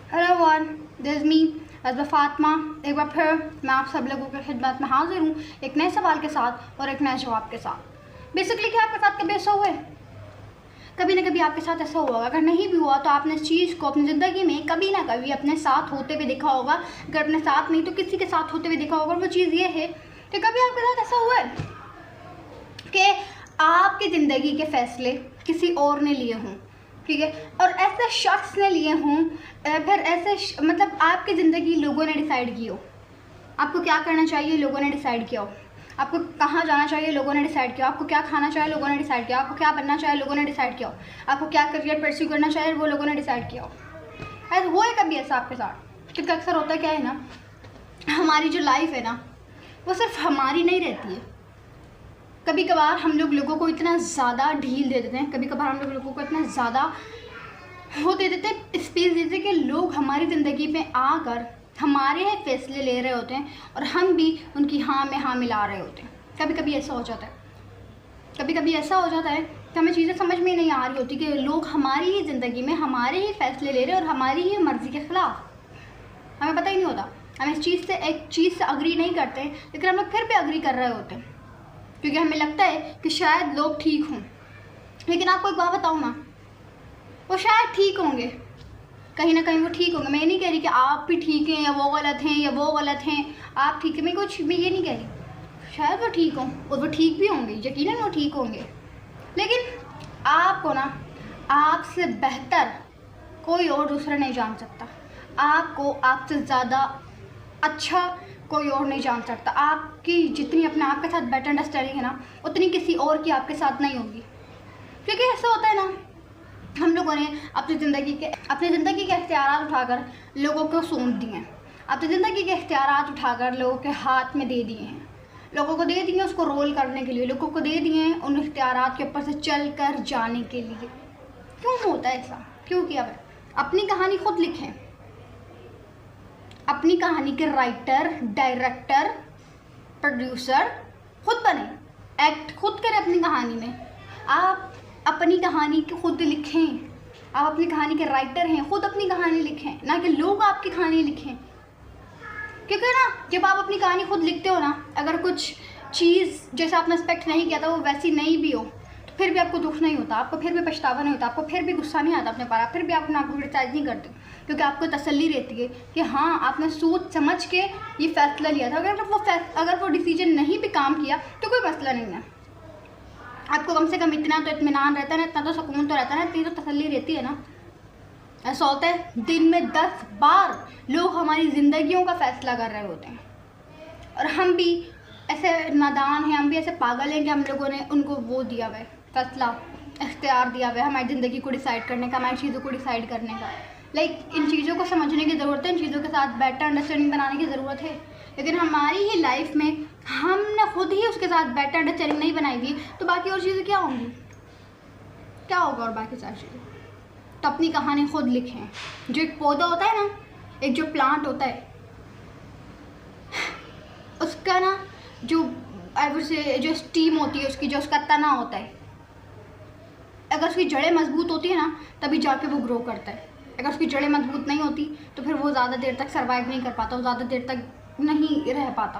Hello one, this मी अज़बा फातिमा। एक बार फिर मैं आप सब लोगों की खिदमत में हाजिर हूँ एक नए सवाल के साथ और एक नए जवाब के साथ। बेसिकली क्या आपके साथ कभी ऐसा हुआ है? कभी ना कभी आपके साथ ऐसा हुआ होगा। अगर नहीं भी हुआ तो आपने इस चीज़ को अपनी ज़िंदगी में कभी ना कभी अपने साथ होते हुए देखा होगा। अगर अपने साथ नहीं तो किसी के साथ होते हुए देखा होगा। वो चीज़ ये है कि कभी आपके साथ ऐसा हुआ है कि आपकी ज़िंदगी के फ़ैसले किसी और ने लिए हों, ठीक है, और ऐसे शख्स ने लिए हों, फिर ऐसे मतलब आपकी ज़िंदगी लोगों ने डिसाइड की हो। आपको क्या करना चाहिए लोगों ने डिसाइड किया हो, आपको कहाँ जाना चाहिए लोगों ने डिसाइड किया, आपको क्या खाना चाहिए लोगों ने डिसाइड किया, आपको क्या बनना चाहिए लोगों ने डिसाइड किया हो, आपको क्या करियर परस्यू करना चाहिए वो लोगों ने डिसाइड किया हो। ऐसा हुआ है कभी ऐसा आपके साथ? क्योंकि अक्सर होता क्या है ना, हमारी जो लाइफ है ना वो सिर्फ हमारी नहीं रहती है। कभी कभार हम लोग लोगों को इतना ज़्यादा ढील दे देते हैं, कभी कभार हम लोग लोगों को इतना ज़्यादा वो दे देते हैं, स्पेस दे देते हैं कि लोग हमारी ज़िंदगी में आकर हमारे फैसले ले रहे होते हैं और हम भी उनकी हाँ में हाँ मिला रहे होते हैं। कभी कभी ऐसा हो जाता है, कभी कभी ऐसा हो जाता है कि हमें चीज़ें समझ में नहीं आ रही होती कि लोग हमारी ही ज़िंदगी में हमारे ही फैसले ले रहे हैं और हमारी ही मर्ज़ी के ख़िलाफ़। हमें पता ही नहीं होता, हम इस चीज़ से एक चीज़ से अग्री नहीं करते, लेकिन हम लोग फिर भी अग्री कर रहे होते हैं क्योंकि हमें लगता है कि शायद लोग ठीक हों। लेकिन आपको एक बात बताऊँ ना, वो शायद ठीक होंगे, कहीं ना कहीं वो ठीक होंगे। मैं ये नहीं कह रही कि आप भी ठीक हैं या वो गलत हैं या वो गलत हैं, आप ठीक है, मैं ये नहीं कह रही। शायद वो ठीक हों और वो ठीक भी होंगे, यकीनन वो ठीक होंगे। लेकिन आपको ना आपसे बेहतर कोई और दूसरा नहीं जान सकता, आपको आपसे ज़्यादा अच्छा कोई और नहीं जान सकता। आपकी जितनी अपने आप के साथ बेटर अंडरस्टैंडिंग है ना, उतनी किसी और की आपके साथ नहीं होगी। क्योंकि ऐसा होता है ना, हम लोगों ने अपनी ज़िंदगी के इख्तियारात उठाकर लोगों को सौंप दिए हैं, अपनी ज़िंदगी के इख्तियारात उठाकर लोगों के हाथ में दे दिए हैं, लोगों को दे दिए उसको रोल करने के लिए, लोगों को दे दिए हैं उन इख्तियारात के ऊपर से चल कर जाने के लिए। क्यों होता है ऐसा? क्यों किया है? अपनी कहानी खुद लिखें, अपनी कहानी के राइटर, डायरेक्टर, प्रोड्यूसर खुद बने, एक्ट खुद करें अपनी कहानी में। आप अपनी कहानी को खुद लिखें, आप अपनी कहानी के राइटर हैं, खुद अपनी कहानी लिखें, ना कि लोग आपकी कहानी लिखें। क्योंकि ना जब आप अपनी कहानी खुद लिखते हो ना, अगर कुछ चीज़ जैसे आपने एक्सपेक्ट नहीं किया था वो वैसी नहीं भी हो तो फिर भी आपको दुख नहीं होता, आपको फिर भी पछतावा नहीं होता, आपको फिर भी गुस्सा नहीं आता अपने पर, फिर भी आप अपने आप को क्रिटिसाइज नहीं करते, क्योंकि आपको तसल्ली रहती है कि हाँ आपने सोच समझ के ये फैसला लिया था। अगर वो डिसीजन नहीं भी काम किया तो कोई मसला नहीं है, आपको कम से कम इतना तो इत्मीनान रहता है ना, इतना तो सुकून तो रहता है ना, इतनी तो तसल्ली रहती है ना। ऐसा होता है दिन में 10 बार लोग हमारी ज़िंदगियों का फ़ैसला कर रहे होते हैं और हम भी ऐसे नादान हैं, हम भी ऐसे पागल हैं कि हम लोगों ने उनको वो दिया हुआ है फैसला, इख्तियार दिया हुआ है हमारी ज़िंदगी को डिसाइड करने का, हमारी चीज़ों को डिसाइड करने का। इन चीज़ों को समझने की ज़रूरत है, इन चीज़ों के साथ बेटर अंडरस्टैंडिंग बनाने की ज़रूरत है। लेकिन हमारी ही लाइफ में हमने खुद ही उसके साथ बेटर अंडरस्टैंडिंग नहीं बनाई हुई तो बाकी और चीज़ें क्या होंगी, क्या होगा और बाकी सारी चीज़ें। तो अपनी कहानी खुद लिखें। जो एक पौधा होता है ना, एक जो प्लांट होता है, उसका ना जो स्टीम होती है उसकी, जो उसका तना होता है, अगर उसकी जड़ें मजबूत होती है ना तभी जाके वो ग्रो करता है। अगर उसकी जड़ें मजबूत नहीं होती तो फिर वो ज़्यादा देर तक सर्वाइव नहीं कर पाता, वो ज़्यादा देर तक नहीं रह पाता।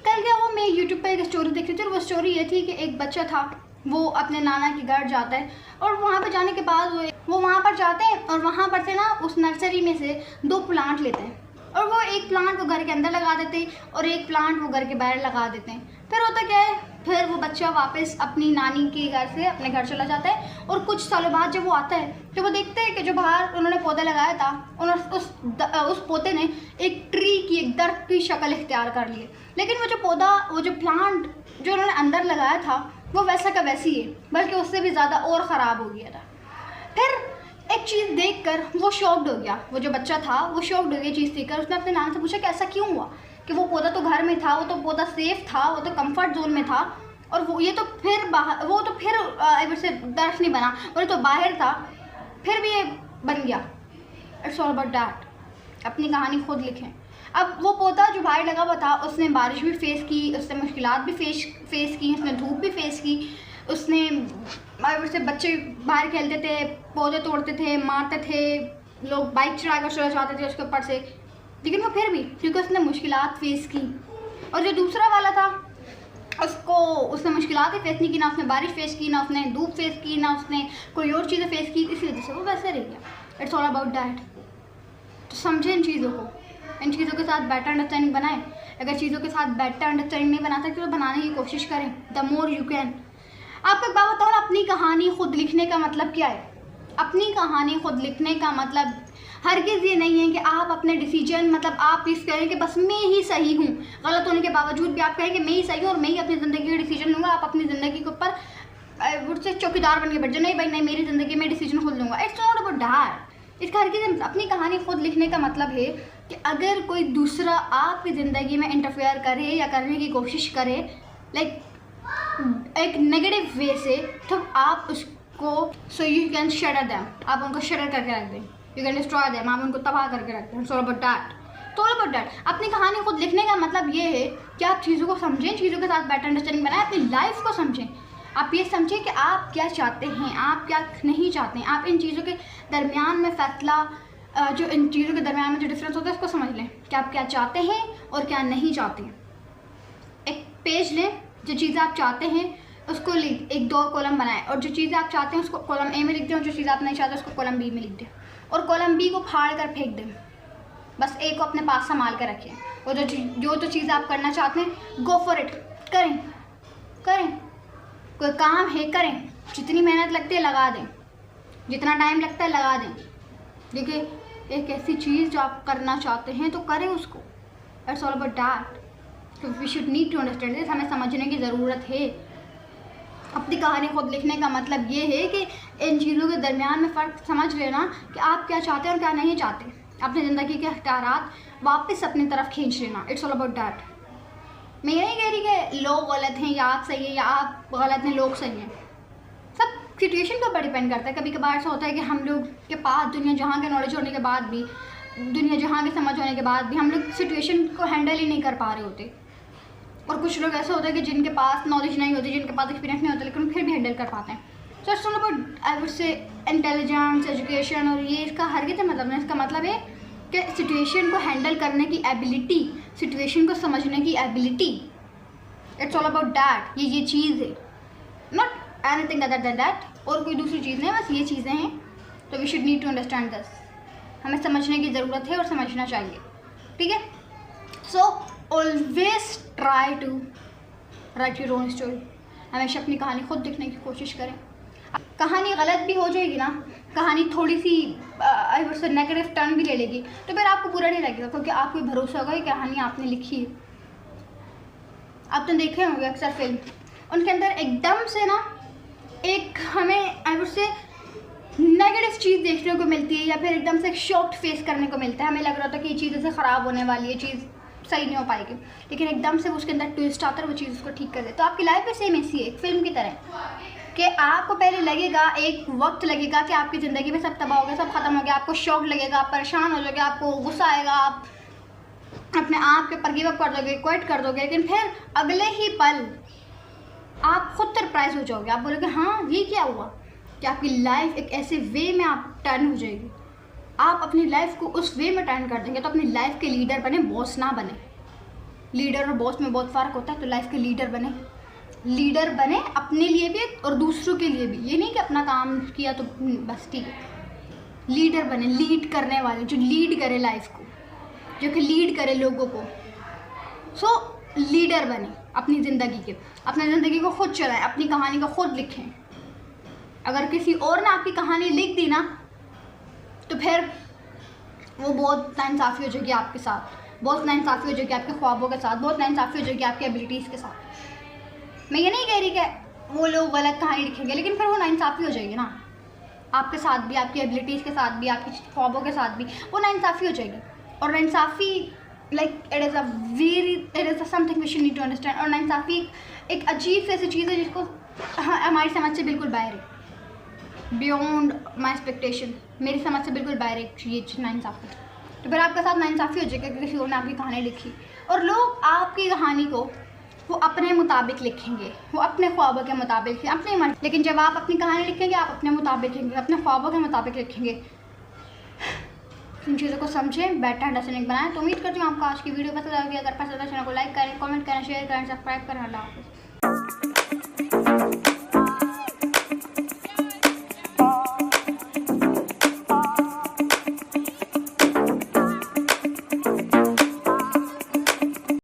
कल क्या हुआ, मैं यूट्यूब पर एक स्टोरी देख रही थी और वो स्टोरी ये थी कि एक बच्चा था, वो अपने नाना के घर जाता है और वहाँ पर जाने के बाद वो वहाँ पर जाते हैं और वहाँ पर से ना उस नर्सरी में से 2 प्लांट लेते हैं और वो एक प्लांट वो घर के अंदर लगा देते हैं और एक प्लांट वो घर के बाहर लगा देते हैं। फिर होता क्या है, फिर वो बच्चा वापस अपनी नानी के घर से अपने घर चला जाता है और कुछ सालों बाद जब वो आता है तो वो देखते हैं कि जो बाहर उन्होंने पौधा लगाया था उस पौधे ने एक ट्री की, एक दरख्त की शक्ल इख्तियार कर ली, लेकिन वो जो प्लांट जो उन्होंने अंदर लगाया था वो वैसा का वैसी है, बल्कि उससे भी ज़्यादा और ख़राब हो गया था। फिर एक चीज़ देखकर वो शॉक्ड हो गया, वो जो बच्चा था वो शॉक्ड हो गया चीज़ देखकर। उसने अपने नाना से पूछा कि ऐसा क्यों हुआ, कि वो पौधा तो घर में था, वो तो पौधा सेफ़ था, वो तो कंफर्ट जोन में था और वो तो फिर ऐसे दरख्त नहीं बना, वो तो बाहर था फिर भी ये बन गया। It's all about that. अपनी कहानी खुद लिखें। अब वो पौधा जो बाहर लगा हुआ था उसने बारिश भी फेस की, उसने मुश्किलात भी फेस की, उसने धूप भी फेस की, उसने से बच्चे बाहर खेलते थे, पौधे तोड़ते थे, मारते थे, लोग बाइक चढ़ा कर चले जाते थे उसके ऊपर से, लेकिन वो फिर भी क्योंकि उसने मुश्किलात फेस की। और जो दूसरा वाला था उसने मुश्किलात ही फेस नहीं की, ना उसने बारिश फेस की, ना उसने धूप फेस की, ना उसने कोई और चीज़ें फेस की, इसी वजह से वो वैसे रह गया। It's all about that. तो समझें इन चीज़ों को, इन चीज़ों के साथ बेटर अंडरस्टैंडिंग बनाएं। अगर चीज़ों के साथ बेटर अंडरस्टैंडिंग नहीं बना सकते तो बनाने की कोशिश करें, द मोर यू कैन। आपको एक बात बताओ ना, अपनी कहानी खुद लिखने का मतलब क्या है? अपनी कहानी खुद लिखने का मतलब हरगिज़ ये नहीं है कि आप अपने डिसीजन मतलब आप इस कहें कि बस मैं ही सही हूँ, गलत होने के बावजूद भी आप कहें कि मैं ही सही हूँ और मैं ही अपनी ज़िंदगी का डिसीजन लूँगा। आप अपनी ज़िंदगी के ऊपर उससे चौकीदार बन के बैठ जाए, नहीं भाई नहीं, मेरी ज़िंदगी में डिसीजन खुद लूँगा। It's not about that. इसका हरगिज़ अपनी कहानी खुद लिखने का मतलब है कि अगर कोई दूसरा आपकी ज़िंदगी में इंटरफेयर करे या करने की कोशिश करे, लाइक एक नेगेटिव वे से, तो आप उसको so you can shutter them, आप उनको शटर करके रख दें, यू कैन डिस्ट्रॉय देम, आप उनको तबाह करके रखते हैं। सो अबाउट दैट, तो अबाउट दैट। अपनी कहानी खुद लिखने का मतलब ये है कि आप चीज़ों को समझें, चीज़ों के साथ बेटर अंडरस्टैंडिंग बनाएं, अपनी लाइफ को समझें। आप ये समझें कि आप क्या चाहते हैं, आप क्या नहीं चाहते हैं। आप इन चीज़ों के दरमियान में फैसला, जो इन चीज़ों के दरमियान में जो डिफरेंस होता है उसको समझ लें कि आप क्या चाहते हैं और क्या नहीं चाहते हैं। एक पेज लें, जो चीज़ें आप चाहते हैं उसको लिख, एक 2 कॉलम बनाएं, और जो चीज़ें आप चाहते हैं उसको कॉलम ए में लिख दें, और जो चीज़ आप नहीं चाहते उसको कॉलम बी में लिख दें, और कॉलम बी को फाड़ कर फेंक दें। बस ए को अपने पास संभाल कर रखें, और जो चीज़ आप करना चाहते हैं गो फॉर इट, करें करें। कोई काम है करें, जितनी मेहनत लगती है लगा दें, जितना टाइम लगता है लगा दें। देखिए एक ऐसी चीज़ जो आप करना चाहते हैं तो करें उसको। It's all about that. तो we should need to understand this, हमें समझने की ज़रूरत है। अपनी कहानी खुद लिखने का मतलब ये है कि इन चीज़ों के दरमियान में फ़र्क समझ लेना कि आप क्या चाहते हैं और क्या नहीं चाहते। अपनी ज़िंदगी के अख्तियारात वापस अपनी तरफ खींच लेना। It's all about that. मैं ये नहीं कह रही कि लोग गलत हैं या आप सही है, या आप गलत हैं लोग सही हैं। सब सिचुएशन के ऊपर डिपेंड करता है। कभी कभार ऐसा होता है कि हम लोग के पास दुनिया जहाँ के नॉलेज होने के बाद भी, दुनिया जहाँ के समझ होने के बाद भी हम लोग सिचुएशन को हैंडल ही नहीं कर पा रहे होते। और कुछ लोग ऐसे होते हैं कि जिनके पास नॉलेज नहीं होती, जिनके पास एक्सपीरियंस नहीं होता, लेकिन फिर भी हैंडल कर पाते हैं। So it's all about, I would से, इंटेलिजेंस, एजुकेशन, और ये इसका हरगिज़ मतलब नहीं। इसका मतलब है कि सिचुएशन को हैंडल करने की एबिलिटी, सिचुएशन को समझने की ability. It's all about that. ये चीज़ है, not anything other than that. और कोई दूसरी चीज़ नहीं, बस ये चीज़ें हैं। तो we should need to understand this. हमें समझने की ज़रूरत है और समझना चाहिए, ठीक है। So always try to write your own story. हमेशा अपनी कहानी खुद लिखने की कोशिश करें। कहानी गलत भी हो जाएगी ना, कहानी थोड़ी सी I would say negative turn भी ले लेगी, तो फिर आपको बुरा नहीं लगेगा, क्योंकि आपको भरोसा होगा कि कहानी आपने लिखी है। आप तो देखे होंगे अक्सर फिल्म, उनके अंदर एकदम से ना एक हमें आई वुड से नेगेटिव चीज़ देखने को मिलती है, या फिर एकदम से एक शॉक्ड फेस करने को मिलता है। हमें लग रहा था कि ये चीज़ ऐसे ख़राब होने वाली है, चीज़ सही नहीं हो पाएगी, लेकिन एकदम से उसके अंदर ट्विस्ट आता है, वो चीज़ उसको ठीक कर दे। तो आपकी लाइफ में सेम ऐसी है, एक फिल्म की तरह, कि आपको पहले लगेगा, एक वक्त लगेगा कि आपकी ज़िंदगी में सब तबाह हो गया, सब ख़त्म हो गया, आपको शॉक लगेगा, आप परेशान हो जाओगे, आपको गुस्सा आएगा, आप अपने आप के ऊपर गिव अप कर दोगे, क्विट कर दोगे। लेकिन फिर अगले ही पल आप खुद सरप्राइज हो जाओगे, आप बोलोगे हाँ ये क्या हुआ, कि आपकी लाइफ एक ऐसे वे में आप टर्न हो जाएगी। आप अपनी लाइफ को उस वे में टर्न कर देंगे। तो अपनी लाइफ के लीडर बने, बॉस ना बने। लीडर और बॉस में बहुत फ़र्क होता है। तो लाइफ के लीडर बने, लीडर बने अपने लिए भी और दूसरों के लिए भी। ये नहीं कि अपना काम किया तो बस ठीक है। लीडर बने, लीड करने वाले, जो लीड करे लाइफ को, जो कि लीड करे लोगों को। सो लीडर बने अपनी ज़िंदगी के, अपनी ज़िंदगी को खुद चलाएं, अपनी कहानी को खुद लिखें। अगर किसी और ने आपकी कहानी लिख दी ना, तो फिर वो बहुत नाइंसाफ़ी हो जाएगी आपके साथ, बहुत नाइंसाफ़ी हो जाएगी आपके ख्वाबों के साथ, बहुत नाइंसाफ़ी हो जाएगी आपकी एबिलिटीज़ के साथ। मैं ये नहीं कह रही कि वो लोग गलत कहानी लिखेंगे, लेकिन फिर वो नाइंसाफ़ी हो जाएगी ना आपके साथ भी, आपकी एबिलिटीज़ के साथ भी, आपकी ख्वाबों के साथ भी, वो नाइंसाफ़ी हो जाएगी। और नाइंसाफ़ी like it is something we should need to understand. और नाइंसाफ़ी एक अजीब सी ऐसी चीज़ है जिसको हमारी समझ से बिल्कुल बाहर है, बियॉन्ड माई एक्सपेक्टेशन, मेरी समझ से बिल्कुल बाहर है ये नाइंसाफ़ी। तो फिर आपके साथ नाइंसाफ़ी हो जाएगी कि किसी और ने आपकी कहानी लिखी, और लोग आपकी कहानी को वो अपने मुताबिक लिखेंगे, वो अपने ख्वाबों के मुताबिक, अपने मन। लेकिन जब आप अपनी कहानी लिखेंगे, आप अपने मुताबिक लिखेंगे, अपने ख्वाबों के मुताबिक लिखेंगे, इन चीज़ों को समझें, बेटर अंडरस्टैंडिंग बनाएं। तो उम्मीद करती हूँ आपको आज की वीडियो पसंद आएगी। अगर पसंद है चैनल को लाइक करें, कमेंट करें, शेयर करें, सब्सक्राइब करें। अल्लाह हाफ़िज़।